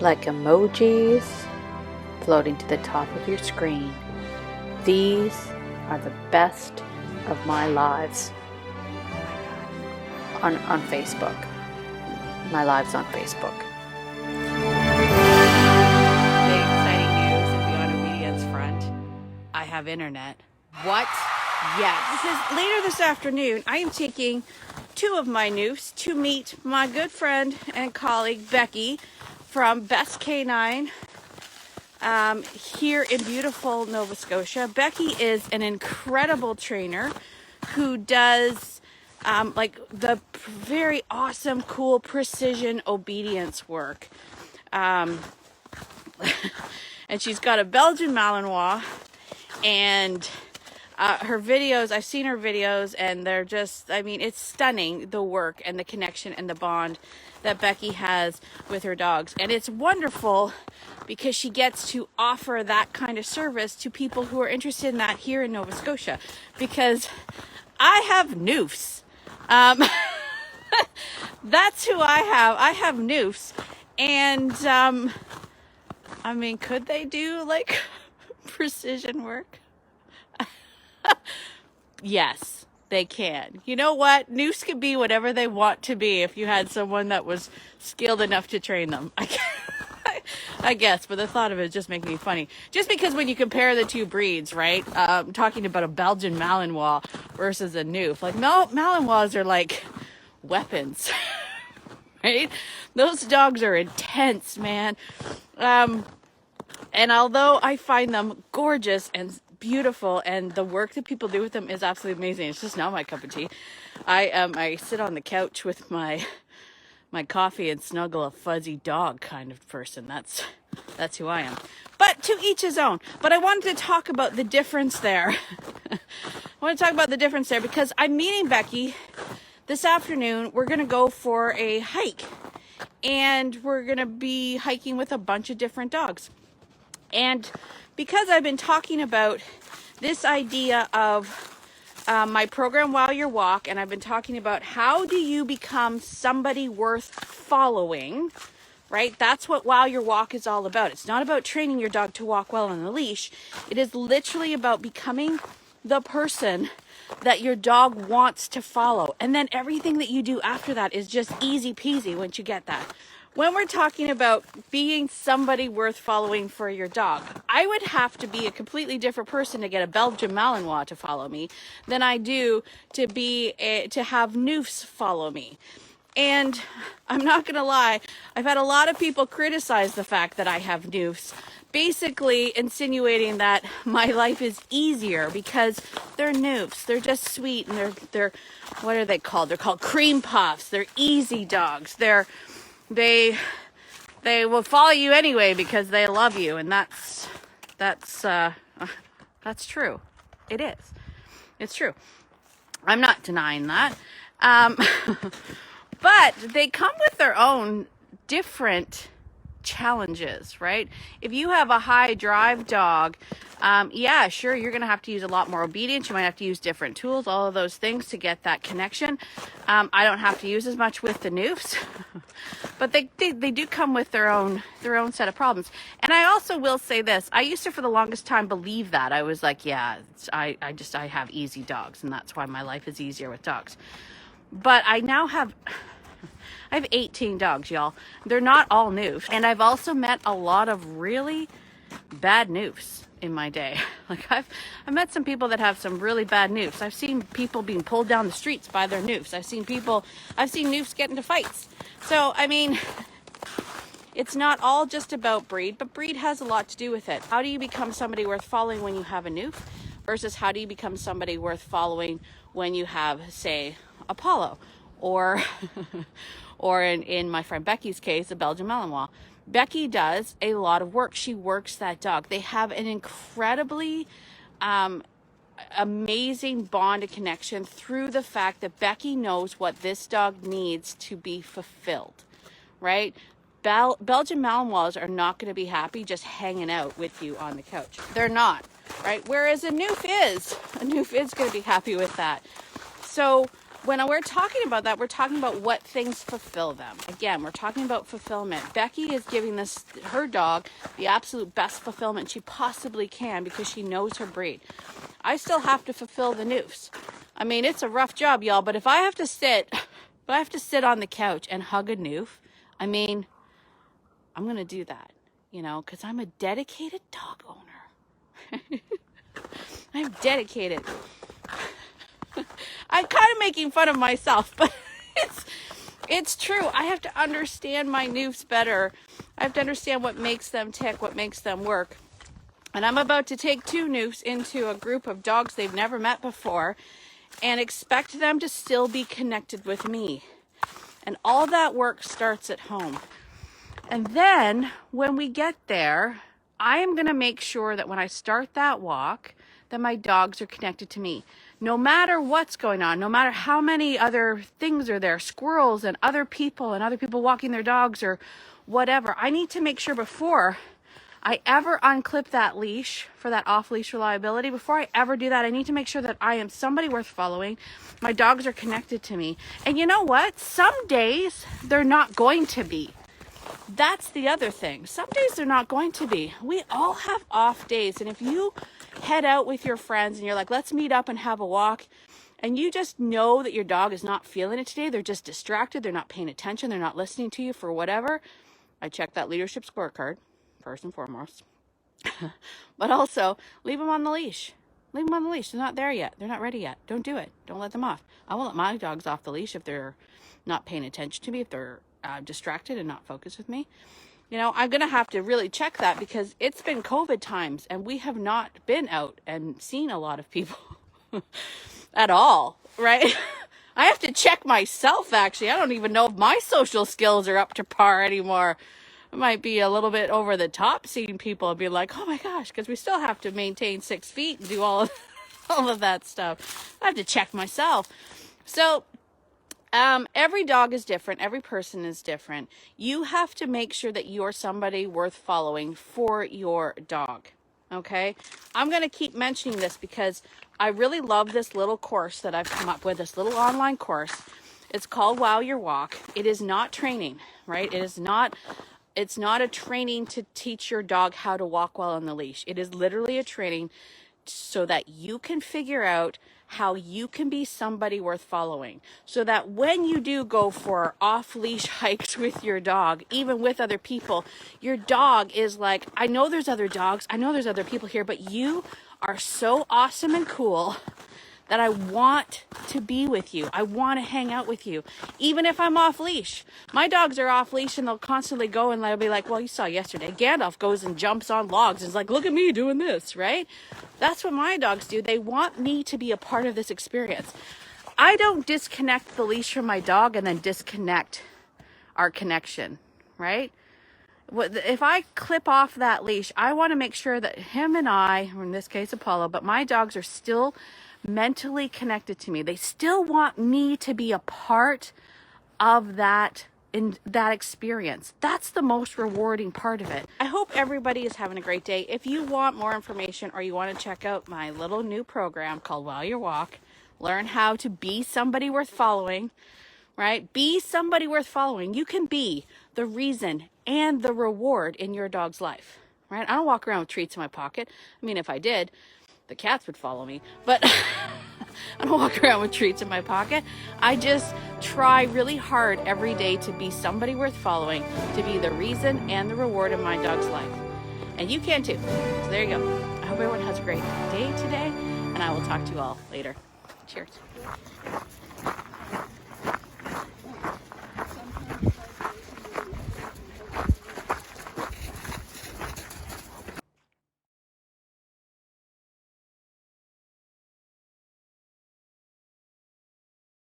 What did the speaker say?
like emojis floating to the top of your screen. These are the best of my lives on Facebook. My lives on Facebook. Big exciting news in Beyond Obedience front. I have internet. What? Yes. Because later this afternoon, I am taking two of my noofs to meet my good friend and colleague Becky from Best Canine here in beautiful Nova Scotia. Becky is an incredible trainer who does like the very awesome, cool, precision obedience work. And she's got a Belgian Malinois, and her videos, I've seen her videos, and they're just, I mean, it's stunning, the work and the connection and the bond that Becky has with her dogs. And it's wonderful because she gets to offer that kind of service to people who are interested in that here in Nova Scotia. Because I have noofs. That's who I have. I have noofs. And, I mean, could they do like precision work? Yes, they can. You know what? Noofs can be whatever they want to be if you had someone that was skilled enough to train them. I guess, but the thought of it just makes me funny. Just because when you compare the two breeds, right? Talking about a Belgian Malinois versus a Noof. Like, Malinois are like weapons, right? Those dogs are intense, man. And although I find them gorgeous and beautiful, and the work that people do with them is absolutely amazing, it's just not my cup of tea. I sit on the couch with my coffee and snuggle a fuzzy dog kind of person. That's who I am. But to each his own. But I wanted to talk about the difference there. I want to talk about the difference there because I'm meeting Becky this afternoon. We're going to go for a hike, and we're going to be hiking with a bunch of different dogs. And because I've been talking about this idea of my program While You Walk, and I've been talking about how do you become somebody worth following, right? That's what While You Walk is all about. It's not about training your dog to walk well on the leash. It is literally about becoming the person that your dog wants to follow. And then everything that you do after that is just easy peasy once you get that. When we're talking about being somebody worth following for your dog, I would have to be a completely different person to get a Belgian Malinois to follow me than I do to have Noofs follow me. And I'm not going to lie, I've had a lot of people criticize the fact that I have Noofs, basically insinuating that my life is easier because they're Noofs. They're just sweet, and they're what are they called? They're called cream puffs. They're easy dogs. They will follow you anyway because they love you, and that's true. It is. It's true. I'm not denying that. But they come with their own different challenges, right? If you have a high drive dog, yeah, sure, you're going to have to use a lot more obedience. You might have to use different tools, all of those things to get that connection. I don't have to use as much with the Noofs, but they do come with their own set of problems. And I also will say this, I used to for the longest time believe that. I was like, yeah, I have easy dogs, and that's why my life is easier with dogs. But I now have 18 dogs, y'all. They're not all Noofs. And I've also met a lot of really bad Noofs in my day. Like I've met some people that have some really bad Noofs. I've seen people being pulled down the streets by their Noofs. I've seen Noofs get into fights. So, I mean, it's not all just about breed, but breed has a lot to do with it. How do you become somebody worth following when you have a Noof versus how do you become somebody worth following when you have, say, Apollo, or in my friend Becky's case, a Belgian Malinois. Becky does a lot of work. She works that dog. They have an incredibly amazing bond and connection through the fact that Becky knows what this dog needs to be fulfilled, right? Belgian Malinois are not going to be happy just hanging out with you on the couch. They're not, right? Whereas a Noof is going to be happy with that. So when we're talking about that, we're talking about what things fulfill them. Again, we're talking about fulfillment. Becky is giving her dog the absolute best fulfillment she possibly can because she knows her breed. I still have to fulfill the noose. I mean, it's a rough job, y'all, but if I have to sit on the couch and hug a noof, I mean, I'm going to do that, you know, because I'm a dedicated dog owner. I'm dedicated. I'm kind of making fun of myself, but it's true. I have to understand my noofs better. I have to understand what makes them tick, what makes them work. And I'm about to take 2 noofs into a group of dogs they've never met before and expect them to still be connected with me. And all that work starts at home. And then when we get there, I am going to make sure that when I start that walk, that my dogs are connected to me. No matter what's going on, no matter how many other things are there, squirrels and other people walking their dogs or whatever, I need to make sure before I ever unclip that leash for that off-leash reliability, before I ever do that, I need to make sure that I am somebody worth following. My dogs are connected to me. And you know what? Some days they're not going to be. That's the other thing. Some days they're not going to be. We all have off days. And if you head out with your friends and you're like, let's meet up and have a walk, and you just know that your dog is not feeling it today, they're just distracted, they're not paying attention, they're not listening to you for whatever, I check that leadership scorecard, first and foremost. But also, leave them on the leash. Leave them on the leash. They're not there yet. They're not ready yet. Don't do it. Don't let them off. I won't let my dogs off the leash if they're not paying attention to me, if they're distracted and not focused with me. You know, I'm going to have to really check that because it's been COVID times and we have not been out and seen a lot of people at all, right? I have to check myself, actually. I don't even know if my social skills are up to par anymore. I might be a little bit over the top seeing people and be like, oh my gosh, because we still have to maintain 6 feet and do all of that stuff. I have to check myself. So every dog is different. Every person is different. You have to make sure that you're somebody worth following for your dog. Okay. I'm going to keep mentioning this because I really love this little course that I've come up with, this little online course. It's called Wow Your Walk. It is not training, right? It's not a training to teach your dog how to walk while on the leash. It is literally a training so that you can figure out how you can be somebody worth following. So that when you do go for off-leash hikes with your dog, even with other people, your dog is like, I know there's other dogs, I know there's other people here, but you are so awesome and cool that I want to be with you. I want to hang out with you, even if I'm off leash. My dogs are off leash and they'll constantly go and they'll be like, well, you saw yesterday, Gandalf goes and jumps on logs and is like, look at me doing this, right? That's what my dogs do. They want me to be a part of this experience. I don't disconnect the leash from my dog and then disconnect our connection, right? If I clip off that leash, I want to make sure that him and I, or in this case Apollo, but my dogs are still mentally connected to me. They still want me to be a part of that experience. That's the most rewarding part of it. I hope everybody is having a great day. If you want more information or you want to check out my little new program called Wow Your Walk, learn how to be somebody worth following, right? Be somebody worth following. You can be the reason and the reward in your dog's life, right? I don't walk around with treats in my pocket. I mean, if I did, the cats would follow me, but I don't walk around with treats in my pocket. I just try really hard every day to be somebody worth following, to be the reason and the reward in my dog's life. And you can too. So there you go. I hope everyone has a great day today, and I will talk to you all later. Cheers.